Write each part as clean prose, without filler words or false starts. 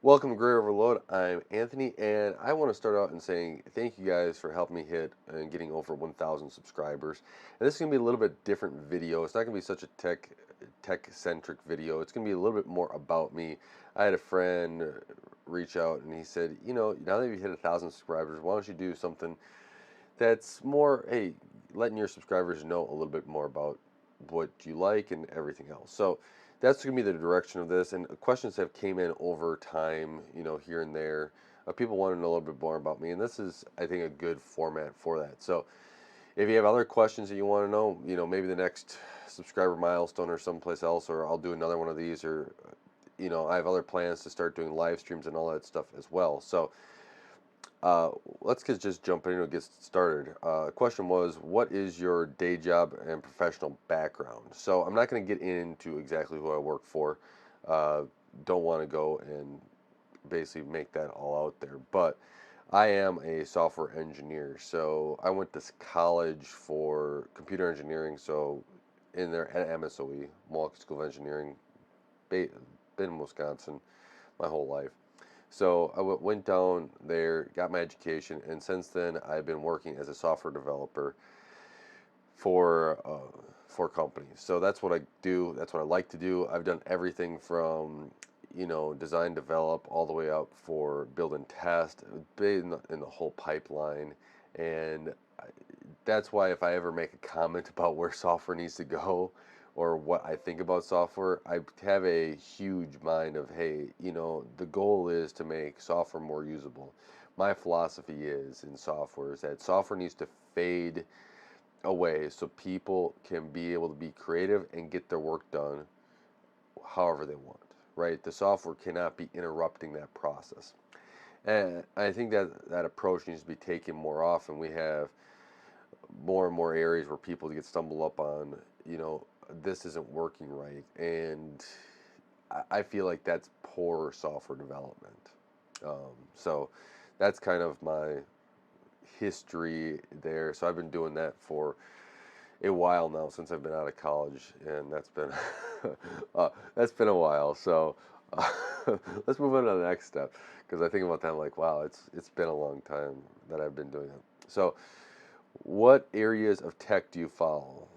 Welcome to Gray Overload. I'm Anthony, and I want to start out in saying thank you guys for helping me hit and getting over 1,000 subscribers. And this is gonna be a little bit different video. It's not gonna be such a tech centric video. It's gonna be a little bit more about me. I had a friend reach out, and he said, now that you've hit 1,000 subscribers, why don't you do something that's more, hey, letting your subscribers know a little bit more about what you like and everything else. So that's going to be the direction of this. And questions have came in over time, here and there. People want to know a little bit more about me, and this is, I think, a good format for that. So if you have other questions that you want to know, maybe the next subscriber milestone or someplace else, or I'll do another one of these, or I have other plans to start doing live streams and all that stuff as well. So uh, let's just jump in and get started. Question was, what is your day job and professional background? So I'm not going to get into exactly who I work for. Uh, don't want to go and basically make that all out there. But I am a software engineer. So I went to college for computer engineering. So in there at MSOE, Milwaukee School of Engineering, been in Wisconsin my whole life. So I went down there, got my education, and since then I've been working as a software developer for companies. So that's what I do. That's what I like to do. I've done everything from design, develop, all the way up for build and test, been in the whole pipeline, and that's why if I ever make a comment about where software needs to go or what I think about software, I have a huge mind of, hey, the goal is to make software more usable. My philosophy is in software is that software needs to fade away so people can be able to be creative and get their work done however they want, right? The software cannot be interrupting that process. And I think that that approach needs to be taken more often. We have more and more areas where people get stumbled up on, this isn't working right. And I feel like that's poor software development. So that's kind of my history there. So I've been doing that for a while now since I've been out of college, and that's been a while. So uh, let's move on to the next step because I think about that, I'm like, wow, it's been a long time that I've been doing it. So what areas of tech do you follow?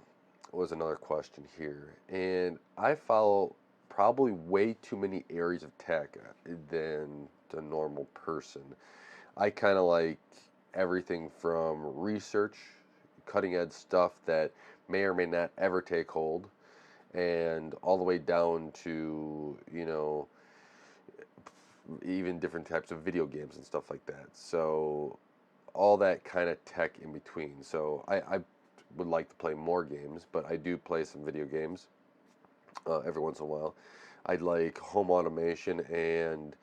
Was another question here. And I follow probably way too many areas of tech than the normal person. I kind of like everything from research, cutting edge stuff that may or may not ever take hold, and all the way down to, even different types of video games and stuff like that. So all that kind of tech in between. So I would like to play more games, but I do play some video games every once in a while. I'd like home automation and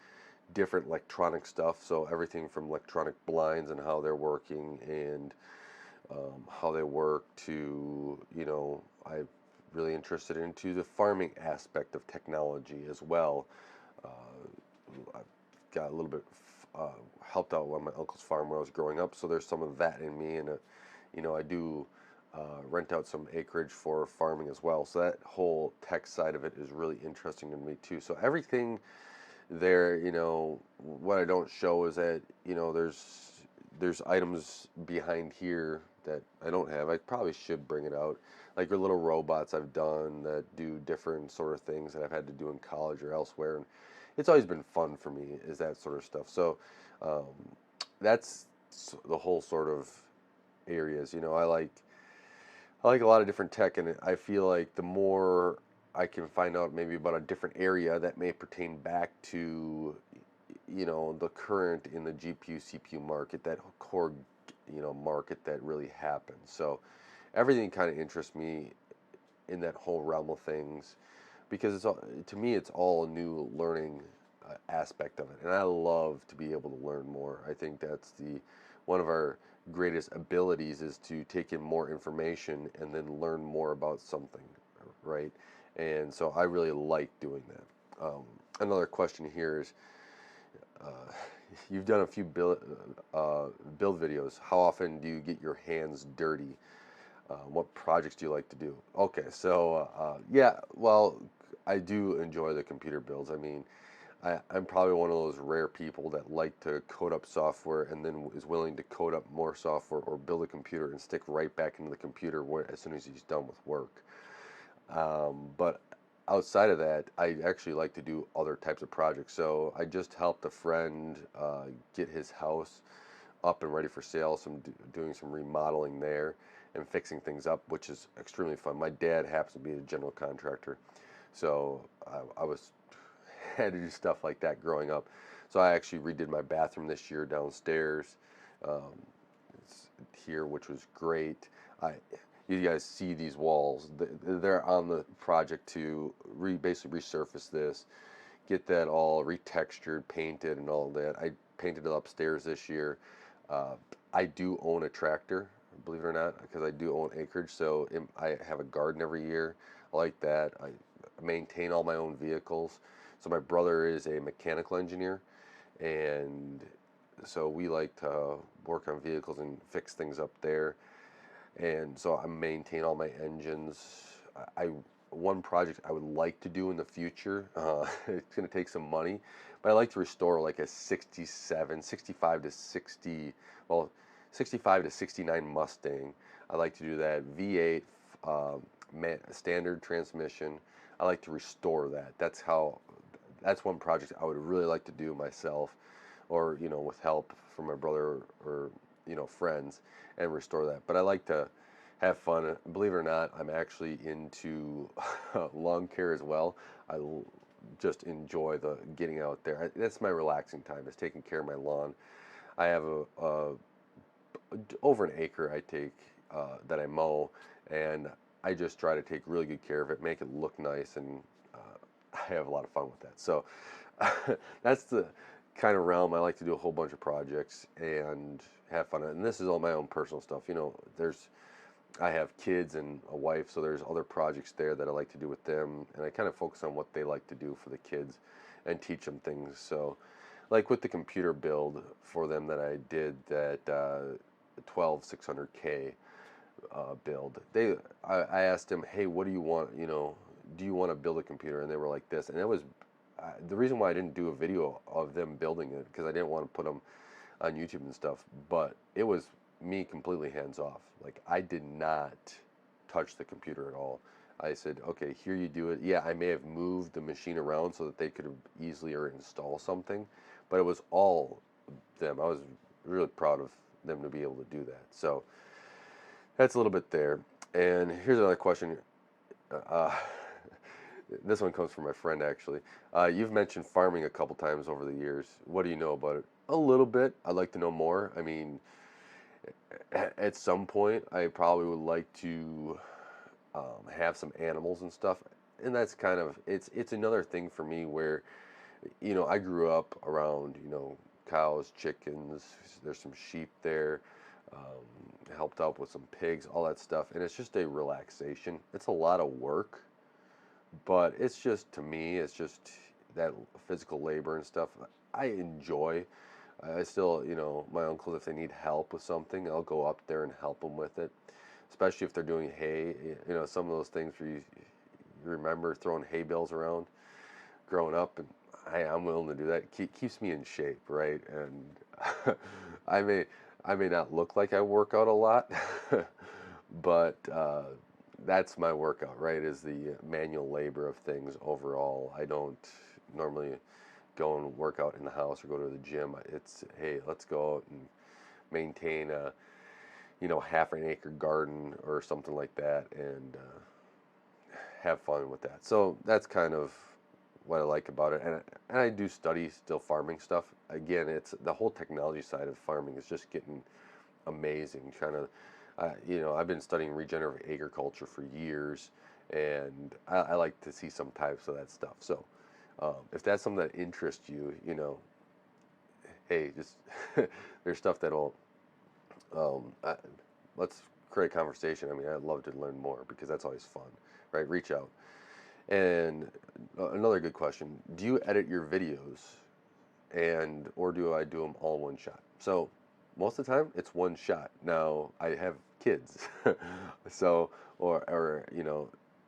different electronic stuff. So everything from electronic blinds and how they're working and how they work to, I'm really interested into the farming aspect of technology as well. Uh, I've got a little bit uh, helped out on my uncle's farm when I was growing up, so there's some of that in me, and I do rent out some acreage for farming as well. So that whole tech side of it is really interesting to me too. So everything there, what I don't show is that there's items behind here that I don't have. I probably should bring it out, like your little robots I've done that do different sort of things that I've had to do in college or elsewhere, and it's always been fun for me is that sort of stuff. So um, that's the whole sort of areas. I like a lot of different tech, and I feel like the more I can find out maybe about a different area that may pertain back to, the current in the GPU CPU market, that core, market that really happens. So everything kind of interests me in that whole realm of things because it's all, to me it's all a new learning aspect of it, and I love to be able to learn more. I think that's the one of our greatest abilities is to take in more information and then learn more about something, right? And so I really like doing that. Another question here is, uh, you've done a few build videos. How often do you get your hands dirty? What projects do you like to do? Okay, so yeah, well, I do enjoy the computer builds. I mean, I'm probably one of those rare people that like to code up software and then is willing to code up more software or build a computer and stick right back into the computer as soon as he's done with work. But outside of that, I actually like to do other types of projects. So I just helped a friend get his house up and ready for sale. Doing some remodeling there and fixing things up, which is extremely fun. My dad happens to be a general contractor, so I was had to do stuff like that growing up. So I actually redid my bathroom this year downstairs. Um, it's here, which was great. I You guys see these walls? They're on the project to basically resurface this, get that all retextured, painted, and all that. I painted it upstairs this year. Uh, I do own a tractor, believe it or not, because I do own acreage. So I have a garden every year. I like that. I maintain all my own vehicles. So my brother is a mechanical engineer, and so we like to work on vehicles and fix things up there. And so I maintain all my engines. I One project I would like to do in the future. It's going to take some money, but I like to restore like a 67, 65 to 60, well, 65 to 69 Mustang. I like to do that V8 um, standard transmission. I like to restore that. That's one project I would really like to do myself, or with help from my brother or friends, and restore that. But I like to have fun. Believe it or not, I'm actually into lawn care as well. Just enjoy the getting out there. That's my relaxing time, is taking care of my lawn. I have over an acre I take that I mow, and I just try to take really good care of it, make it look nice, and I have a lot of fun with that. So that's the kind of realm I like to do a whole bunch of projects and have fun. And this is all my own personal stuff. I have kids and a wife, so there's other projects there that I like to do with them, and I kind of focus on what they like to do for the kids and teach them things. So, like with the computer build for them that I did, that 12600K build, I asked them, hey, what do you want? Do you want to build a computer? And they were like this, and it was the reason why I didn't do a video of them building it, because I didn't want to put them on YouTube and stuff, but it was me completely hands off. Like, I did not touch the computer at all. I said, okay, here you do it. Yeah, I may have moved the machine around so that they could easily install something, but it was all them. I was really proud of them to be able to do that. So that's a little bit there. And here's another question. Uh, this one comes from my friend, actually. You've mentioned farming a couple times over the years. What do you know about it? A little bit. I'd like to know more. I mean, at some point, I probably would like to have some animals and stuff, and that's kind of it's another thing for me where I grew up around cows, chickens. There's some sheep there. Helped out with some pigs, all that stuff, and it's just a relaxation. It's a lot of work, but it's just, to me, it's just that physical labor and stuff I enjoy. I still, my uncles, if they need help with something, I'll go up there and help them with it, especially if they're doing hay. Some of those things where you remember throwing hay bales around growing up, and I'm willing to do that. Keeps me in shape, right? And I may I may not look like I work out a lot, but that's my workout, right? Is the manual labor of things overall. I don't normally go and work out in the house or go to the gym. It's, hey, let's go out and maintain a half an acre garden or something like that, and have fun with that. So that's kind of what I like about it, and I do study still farming stuff. Again, it's the whole technology side of farming is just getting amazing. I've been studying regenerative agriculture for years, and I like to see some types of that stuff. So if that's something that interests you, hey, just there's stuff that'll let's create a conversation. I mean, I'd love to learn more because that's always fun, right? Reach out. And another good question: do you edit your videos, or do I do them all in one shot? So most of the time, it's one shot. Now I have kids, so or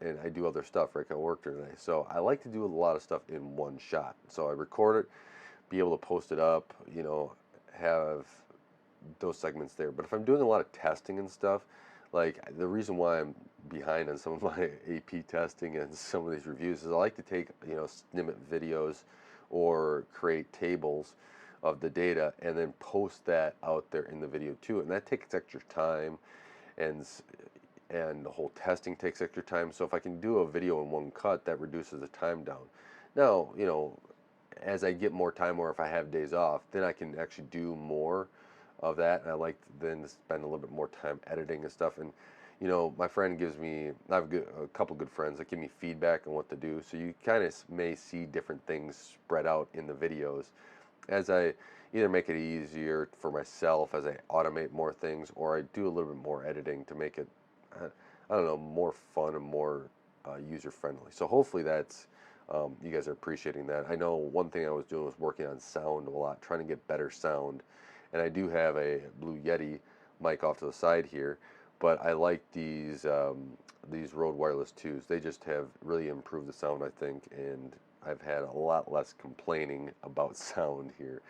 and I do other stuff. Right, I work during the day, so I like to do a lot of stuff in one shot. So I record it, be able to post it up, have those segments there. But if I'm doing a lot of testing and stuff, like the reason why I'm behind on some of my AP testing and some of these reviews is I like to take, snippet videos or create tables of the data and then post that out there in the video too. And that takes extra time, and the whole testing takes extra time. So if I can do a video in one cut, that reduces the time down. Now, as I get more time, or if I have days off, then I can actually do more of that. And I like to then spend a little bit more time editing and stuff. And my friend gives me, I have a couple good friends that give me feedback on what to do. So you kind of may see different things spread out in the videos as I either make it easier for myself as I automate more things, or I do a little bit more editing to make it, I don't know, more fun and more user friendly. So hopefully that's you guys are appreciating that. I know one thing I was doing was working on sound a lot, trying to get better sound, and I do have a Blue Yeti mic off to the side here, but I like these Rode Wireless 2s. They just have really improved the sound, I think, and I've had a lot less complaining about sound here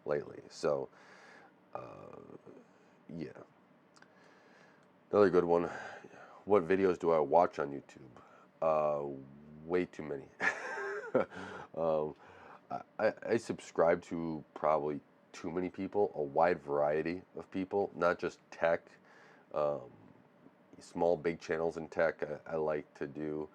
lately. So, uh, yeah. Another good one. What videos do I watch on YouTube? Way too many. um, I subscribe to probably too many people, a wide variety of people, not just tech, um, small, big channels in tech I like to do,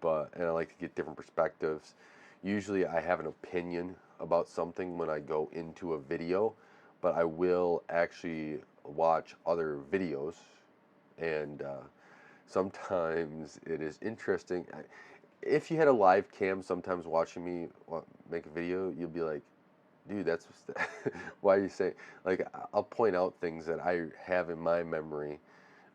and I like to get different perspectives. Usually I have an opinion about something when I go into a video, but I will actually watch other videos, and sometimes it is interesting. If you had a live cam sometimes watching me make a video, you'll be like, dude, that's why you say, like, I'll point out things that I have in my memory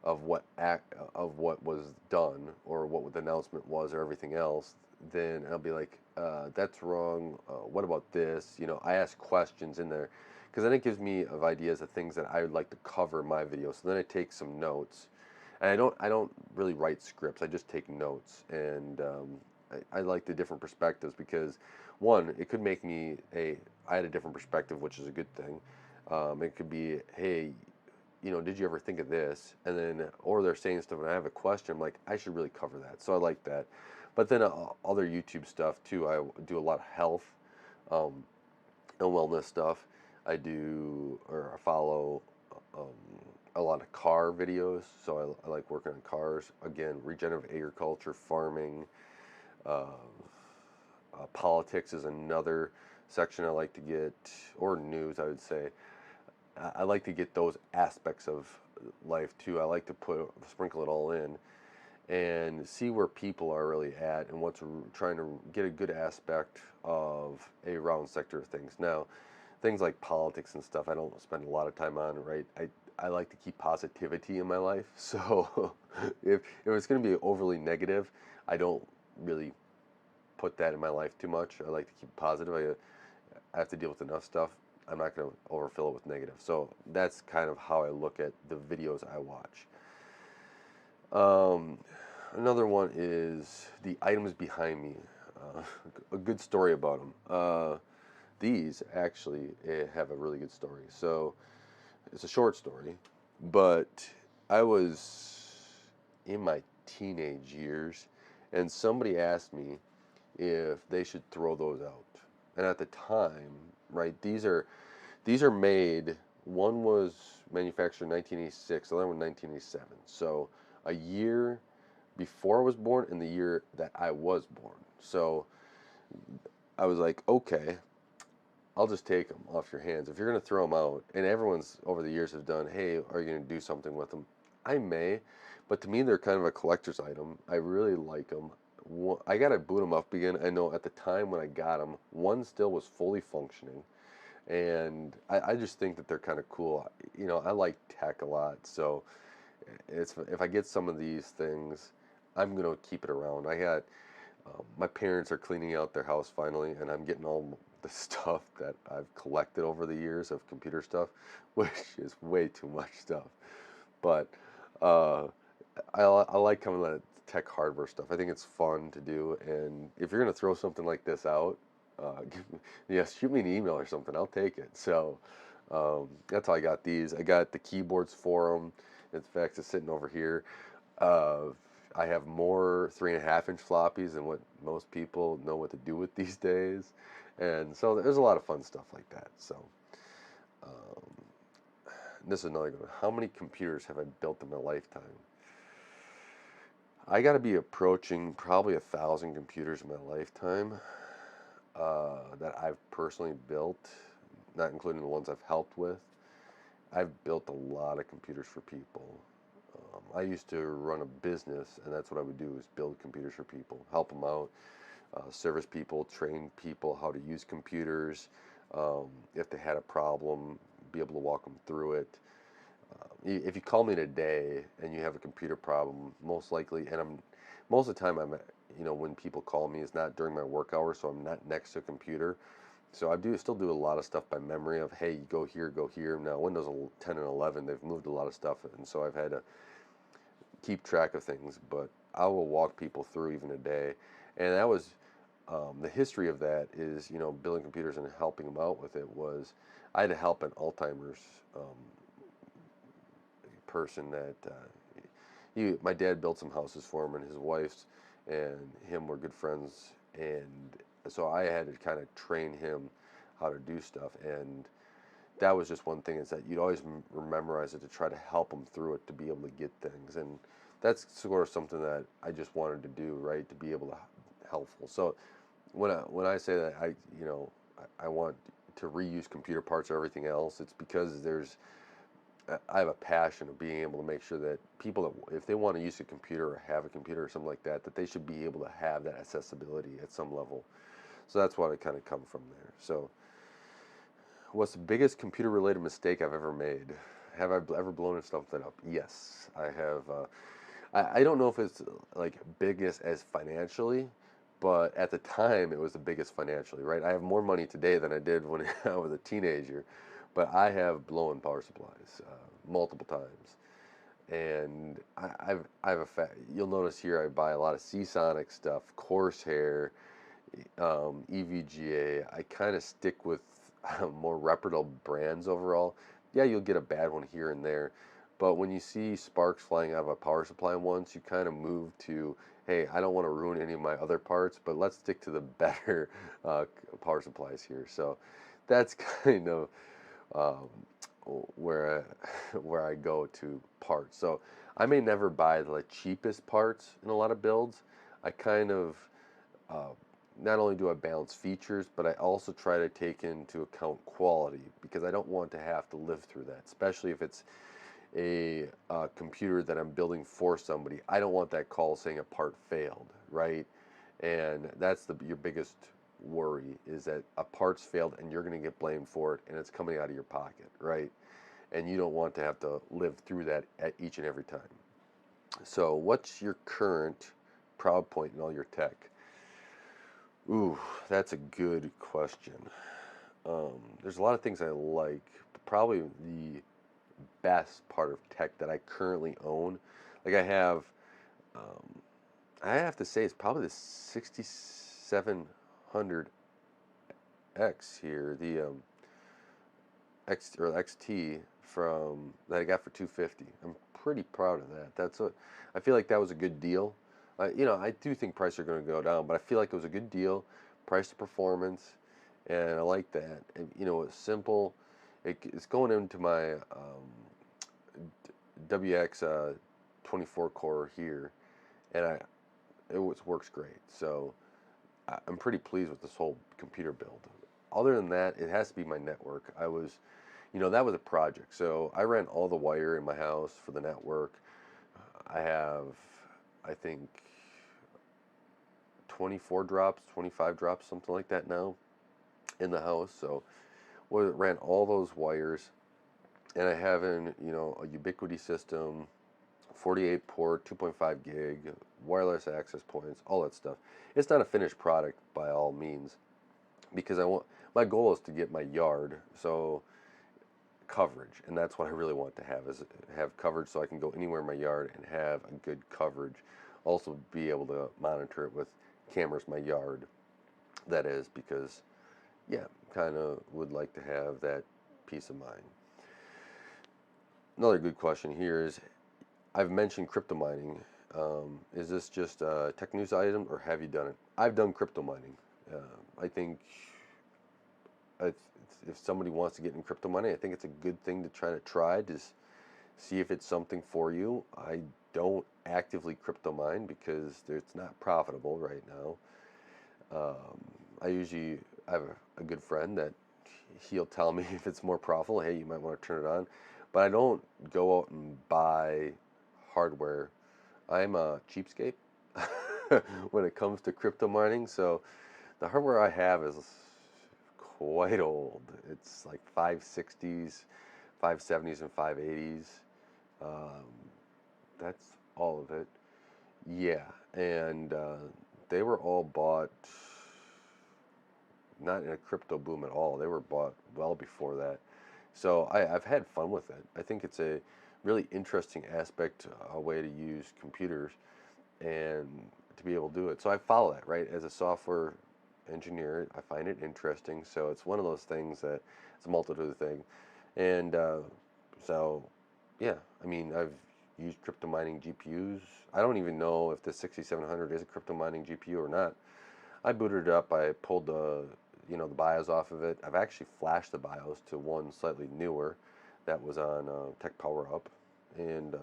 of what was done, or what the announcement was, or everything else. Then I'll be like, that's wrong. What about this? I ask questions in there, because then it gives me of ideas of things that I would like to cover in my video. So then I take some notes, and I don't really write scripts. I just take notes, and I like the different perspectives, because one, it could make me I had a different perspective, which is a good thing. It could be, hey, did you ever think of this? And then, or they're saying stuff, and I have a question. I'm like, I should really cover that. So I like that. But then other YouTube stuff too. I do a lot of health um, and wellness stuff. I follow um, a lot of car videos. So I like working on cars. Again, regenerative agriculture, farming, uh, politics is another section I like to get, or news, I would say. I like to get those aspects of life too. I like to sprinkle it all in and see where people are really at, and trying to get a good aspect of a round sector of things. Now, things like politics and stuff, I don't spend a lot of time on, right? I like to keep positivity in my life. So if it's going to be overly negative, I don't really put that in my life too much. I like to keep positive. I have to deal with enough stuff. I'm not going to overfill it with negative. So that's kind of how I look at the videos I watch. Another one is the items behind me. A good story about them. These actually have a really good story. So it's a short story, but I was in my teenage years, and somebody asked me if they should throw those out. And at the time, right, these are made. One was manufactured in 1986, the other one 1987. So a year before I was born and the year that I was born. So I was like, okay, I'll just take them off your hands. If you're going to throw them out, and everyone's over the years have done, hey, are you going to do something with them? I may, but to me, they're kind of a collector's item. I really like them. I got to boot them up again. I know at the time when I got them, one still was fully functioning. And I just think that they're kind of cool. I like tech a lot. So if I get some of these things, I'm going to keep it around. My parents are cleaning out their house finally, and I'm getting all the stuff that I've collected over the years of computer stuff, which is way too much stuff. But uh, I like coming tech hardware stuff. I think it's fun to do, and if you're gonna throw something like this out, yeah, shoot me an email or something. I'll take it. So that's how I got these. I got the keyboards for them. In fact, it's sitting over here. Uh, I have more 3.5-inch floppies than what most people know what to do with these days, and so there's a lot of fun stuff like that. So um, this is another good one. How many computers have I built in my lifetime? I got to be approaching probably 1,000 computers in my lifetime that I've personally built, not including the ones I've helped with. I've built a lot of computers for people. I used to run a business, and that's what I would do is build computers for people, help them out, service people, train people how to use computers. If they had a problem, be able to walk them through it. If you call me today and you have a computer problem, most likely, and most of the time when people call me, it's not during my work hours, so I'm not next to a computer. So I still do a lot of stuff by memory of, hey, go here, go here. Now Windows 10 and 11, they've moved a lot of stuff, and so I've had to keep track of things. But I will walk people through even a day, and that was the history of that is building computers and helping them out with it was I had to help an Alzheimer's person that my dad built some houses for him, and his wife's and him were good friends, and so I had to kind of train him how to do stuff, and that was just one thing is that you'd always memorize it to try to help him through it to be able to get things, and that's sort of something that I just wanted to do, right, to be able to helpful. So when I say that I want to reuse computer parts or everything else, it's because I have a passion of being able to make sure that people that if they want to use a computer or have a computer or something like that, that they should be able to have that accessibility at some level. So that's what I kind of come from there. So what's the biggest computer related mistake I've ever made? Have I ever blown something up? Yes, I have. I don't know if it's like biggest as financially, but at the time it was the biggest financially, right? I have more money today than I did when I was a teenager, but I have blown power supplies multiple times, and I have you'll notice here I buy a lot of Seasonic stuff, Corsair, EVGA. I kind of stick with more reputable brands overall. Yeah, you'll get a bad one here and there, but when you see sparks flying out of a power supply once, you kind of move to, hey, I don't want to ruin any of my other parts, but let's stick to the better power supplies here. So that's kind of um, where where I go to parts. So I may never buy the cheapest parts in a lot of builds. I kind of uh, not only do I balance features, but I also try to take into account quality because I don't want to have to live through that, especially if it's a computer that I'm building for somebody. I don't want that call saying a part failed, right? And that's your biggest worry is that a part's failed and you're going to get blamed for it and it's coming out of your pocket, right? And you don't want to have to live through that at each and every time. So, what's your current proud point in all your tech? Ooh, that's a good question. There's a lot of things I like, but probably the best part of tech that I currently own, like um, I have to say, it's probably the 6700X here, the X or XT from that I got for 250. I'm pretty proud of that. I feel like that was a good deal. I do think prices are going to go down, but I feel like it was a good deal, price to performance, and I like that. And, it's simple. It's going into my WX 24 core here, and works great. So I'm pretty pleased with this whole computer build. Other than that, it has to be my network. That was a project. So I ran all the wire in my house for the network. I have, I think, 24 drops, 25 drops, something like that now in the house. So we ran all those wires, and I have a Ubiquiti system, 48 port, 2.5 gig, wireless access points, all that stuff. It's not a finished product by all means, because my goal is to get my yard, so coverage, and that's what I really want to have is have coverage so I can go anywhere in my yard and have a good coverage. also be able to monitor it with cameras in my yard. That is because, yeah, kind of would like to have that peace of mind. Another good question here is, I've mentioned crypto mining. Is this just a tech news item or have you done it? I've done crypto mining. I think if, if somebody wants to get in crypto mining, I think it's a good thing to try to see if it's something for you. I don't actively crypto mine because it's not profitable right now. I have a good friend that he'll tell me if it's more profitable, hey, you might want to turn it on. But I don't go out and buy hardware. I'm a cheapskate when it comes to crypto mining. So the hardware I have is quite old. It's like 560s, 570s, and 580s. Um, that's all of it. Yeah, and they were all bought not in a crypto boom at all. They were bought well before that. So I've had fun with it. I think it's a really interesting aspect, a way to use computers and to be able to do it. So I follow that, right? As a software engineer, I find it interesting. So it's one of those things that it's a multitude of things. And so, yeah, I mean, I've used crypto mining GPUs. I don't even know if the 6700 is a crypto mining GPU or not. I booted it up. I pulled the BIOS off of it. I've actually flashed the BIOS to one slightly newer that was on Tech Power Up, and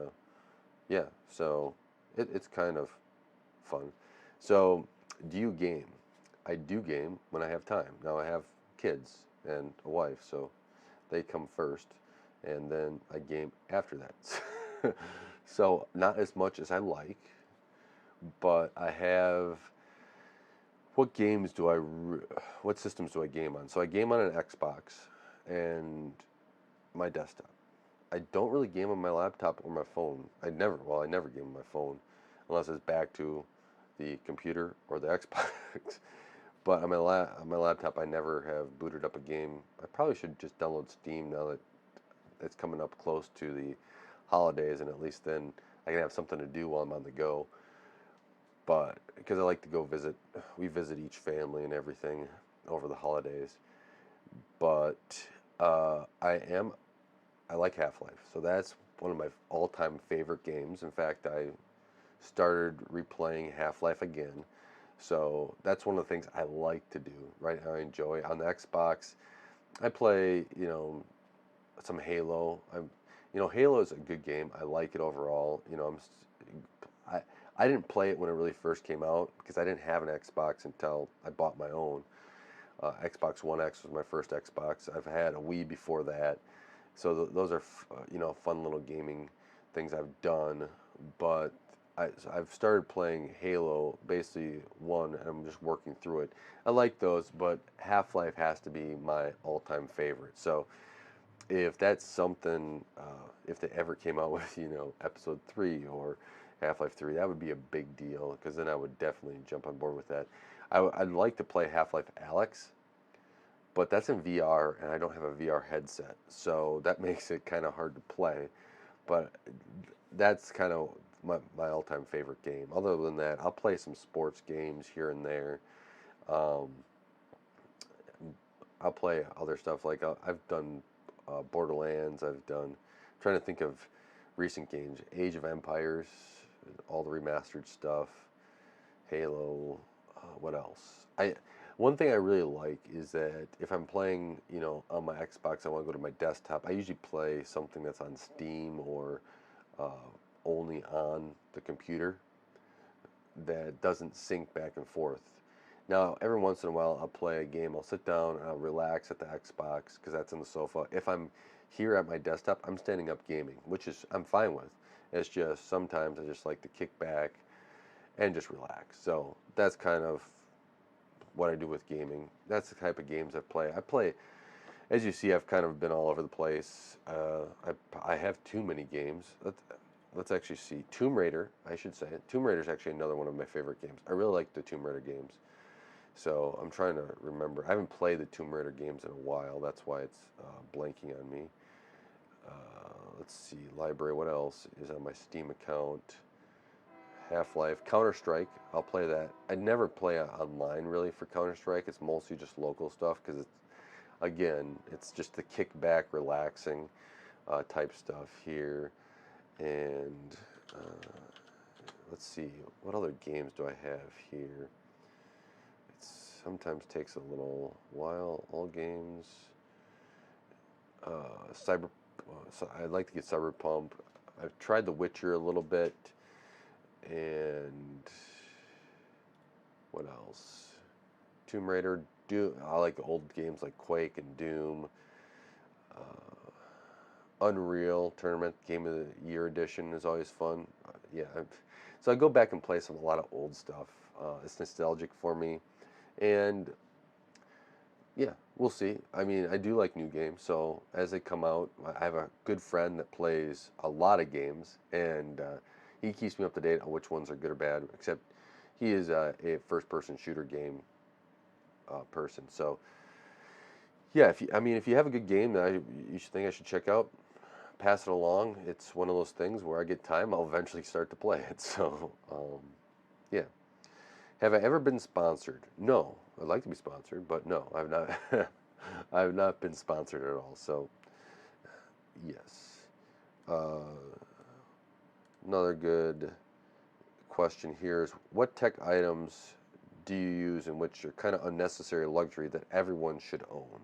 yeah, so it's kind of fun. So, do you game? I do game when I have time. Now I have kids and a wife, so they come first, and then I game after that. So not as much as I like, but I have. What games do what systems do I game on? So I game on an Xbox and my desktop. I don't really game on my laptop or my phone. I never game on my phone unless it's back to the computer or the Xbox. But on my laptop, I never have booted up a game. I probably should just download Steam now that it's coming up close to the holidays, and at least then I can have something to do while I'm on the go. But because I like to go we visit each family and everything over the holidays. But I like Half-Life, so that's one of my all-time favorite games. In fact, I started replaying Half-Life again. So that's one of the things I like to do, right? I enjoy on the Xbox. I play, some Halo. Halo is a good game. I like it overall. I I didn't play it when it really first came out because I didn't have an Xbox until I bought my own. Xbox One X was my first Xbox. I've had a Wii before that, so those are fun little gaming things I've done. But I've started playing Halo basically one, and I'm just working through it. I like those, but Half-Life has to be my all-time favorite. So if that's something, if they ever came out with Episode 3 or Half-Life 3, that would be a big deal because then I would definitely jump on board with that. I'd like to play Half-Life Alyx, but that's in VR and I don't have a VR headset, so that makes it kind of hard to play. But that's kind of my all-time favorite game. Other than that, I'll play some sports games here and there. Um, I'll play other stuff like I've done Borderlands. Trying to think of recent games. Age of Empires, all the remastered stuff. Halo. What else? One thing I really like is that if I'm playing, on my Xbox, I want to go to my desktop. I usually play something that's on Steam or uh, only on the computer that doesn't sync back and forth. Now, every once in a while, I'll play a game. I'll sit down and I'll relax at the Xbox because that's on the sofa. If I'm here at my desktop, I'm standing up gaming, which is I'm fine with. It's just sometimes I just like to kick back and just relax. So that's kind of what I do with gaming. That's the type of games I play. As you see, I've kind of been all over the place. I have too many games. Let's actually see. Tomb Raider, I should say. Tomb Raider is actually another one of my favorite games. I really like the Tomb Raider games. So I'm trying to remember. I haven't played the Tomb Raider games in a while. That's why it's blanking on me. Let's see. Library. What else is on my Steam account? Half-Life, Counter-Strike. I'll play that. I never play online really for Counter-Strike. It's mostly just local stuff because it's again, it's just the kickback, relaxing type stuff here. And let's see, what other games do I have here? It sometimes takes a little while. All games. Cyber. So I'd like to get Cyberpunk. I've tried The Witcher a little bit, and what else? Tomb Raider. Doom. I like old games like Quake and Doom. Unreal Tournament Game of the Year edition is always fun. Yeah, so I go back and play a lot of old stuff. It's nostalgic for me, and yeah, we'll see. I mean, I do like new games, so as they come out, I have a good friend that plays a lot of games, and he keeps me up to date on which ones are good or bad. Except he is a first-person shooter game person, so yeah. If you have a good game that you should think I should check out, pass it along. It's one of those things where I get time, I'll eventually start to play it. So, yeah. Have I ever been sponsored? No. I'd like to be sponsored, but no, I've not. I've not been sponsored at all. So, yes. Uh, Another good question here is, what tech items do you use in which are kind of unnecessary luxury that everyone should own?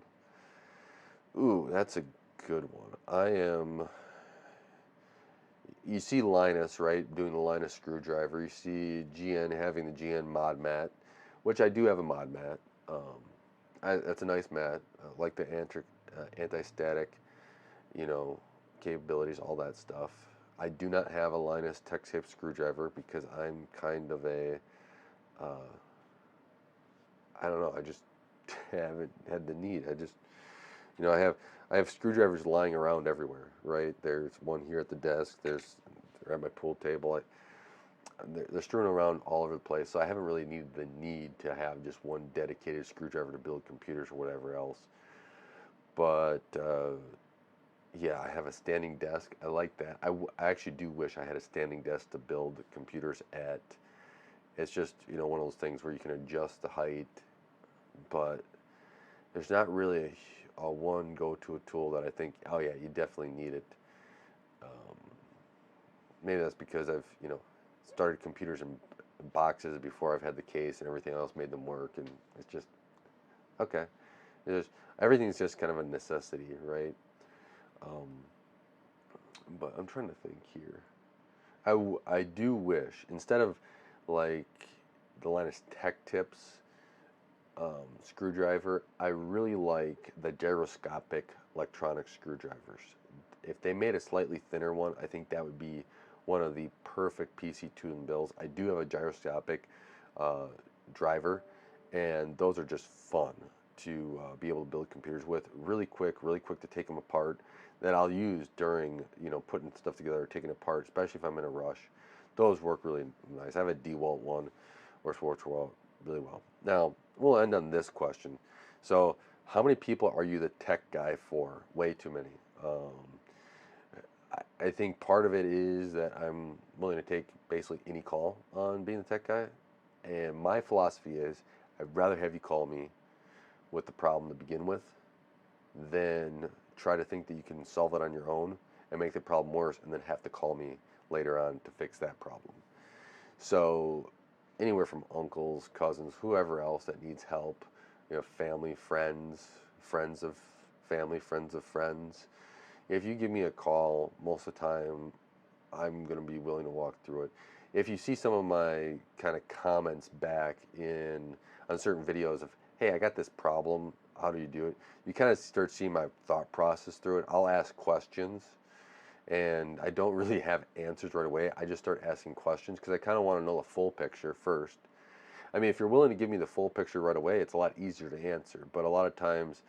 Ooh, that's a good one. You see Linus, right, doing the Linus screwdriver. You see GN having the GN mod mat, which I do have a mod mat. That's a nice mat. I like the anti-static, you know, capabilities, all that stuff. I do not have a Linus TechSafe screwdriver because I'm kind of uh, I don't know, I just haven't had the need. I have screwdrivers lying around everywhere, right? There's one here at the desk. They're at my pool table. They're strewn around all over the place. So I haven't really needed the need to have just one dedicated screwdriver to build computers or whatever else. But yeah, I have a standing desk. I like that. I actually do wish I had a standing desk to build computers at. It's just, one of those things where you can adjust the height, but there's not really a one go-to tool that I think, oh yeah, you definitely need it. Um, Maybe that's because I've, started computers in boxes before I've had the case and everything else made them work, and it's just okay. It's just, everything's just kind of a necessity, right? Um, but I'm trying to think here. I do wish instead of like the Linus Tech Tips screwdriver, I really like the gyroscopic electronic screwdrivers. If they made a slightly thinner one, I think that would be one of the perfect PC tune builds. I do have a gyroscopic uh, driver, and those are just fun to be able to build computers with. Really quick to take them apart. That I'll use during putting stuff together, or taking it apart, especially if I'm in a rush. Those work really nice. I have a DeWalt one, which works really well. Now we'll end on this question. So, how many people are you the tech guy for? Way too many. I think part of it is that I'm willing to take basically any call on being the tech guy. And my philosophy is I'd rather have you call me with the problem to begin with than try to think that you can solve it on your own and make the problem worse and then have to call me later on to fix that problem. So, anywhere from uncles, cousins, whoever else that needs help, family, friends, friends of family, friends of friends. If you give me a call, most of the time, I'm going to be willing to walk through it. If you see some of my kind of comments back on certain videos of, hey, I got this problem, how do you do it? You kind of start seeing my thought process through it. I'll ask questions, and I don't really have answers right away. I just start asking questions because I kind of want to know the full picture first. I mean, if you're willing to give me the full picture right away, it's a lot easier to answer. But a lot of times,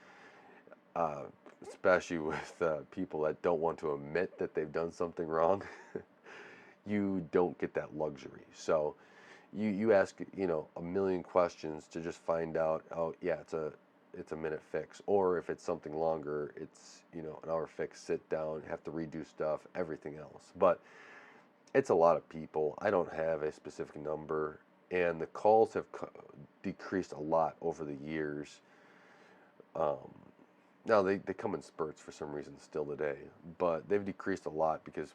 uh, especially with people that don't want to admit that they've done something wrong, you don't get that luxury. So you ask a million questions to just find out, oh yeah, it's a minute fix, or if it's something longer, it's an hour fix. Sit down, have to redo stuff, everything else. But it's a lot of people. I don't have a specific number, and the calls have decreased a lot over the years. Um, Now they come in spurts for some reason still today, but they've decreased a lot because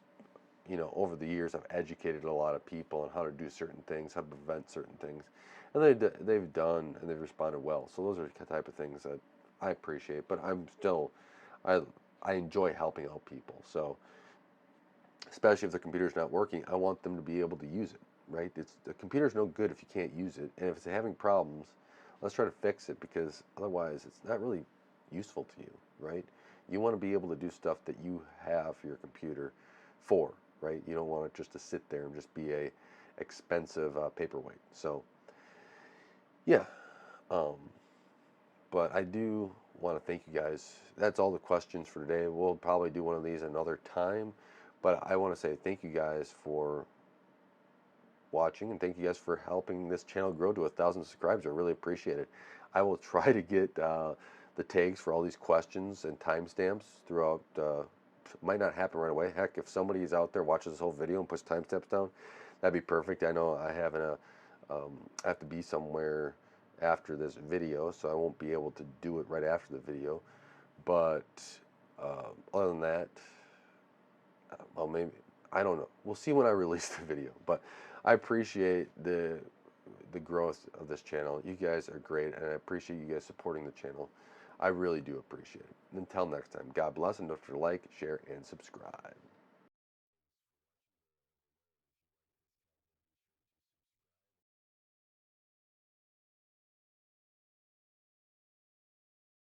over the years I've educated a lot of people on how to do certain things, how to prevent certain things, and they've done and they've responded well. So those are the type of things that I appreciate. But I I enjoy helping out people. So especially if the computer's not working, I want them to be able to use it. Right? The computer's no good if you can't use it, and if it's having problems, let's try to fix it because otherwise it's not really useful to you, right? You want to be able to do stuff that you have your computer for, right? You don't want it just to sit there and just be a expensive paperweight. So yeah, um, but I do want to thank you guys. That's all the questions for today. We'll probably do one of these another time, but I want to say thank you guys for watching, and thank you guys for helping this channel grow to 1,000 subscribers. I really appreciate it. I will try to get the tags for all these questions and timestamps throughout. Might not happen right away. Heck, if somebody is out there watches this whole video and puts timestamps down, that'd be perfect. I know I have to be somewhere after this video, so I won't be able to do it right after the video. But other than that, well, maybe I don't know. We'll see when I release the video. But I appreciate the growth of this channel. You guys are great, and I appreciate you guys supporting the channel. I really do appreciate it. Until next time, God bless, and don't forget to like, share, and subscribe.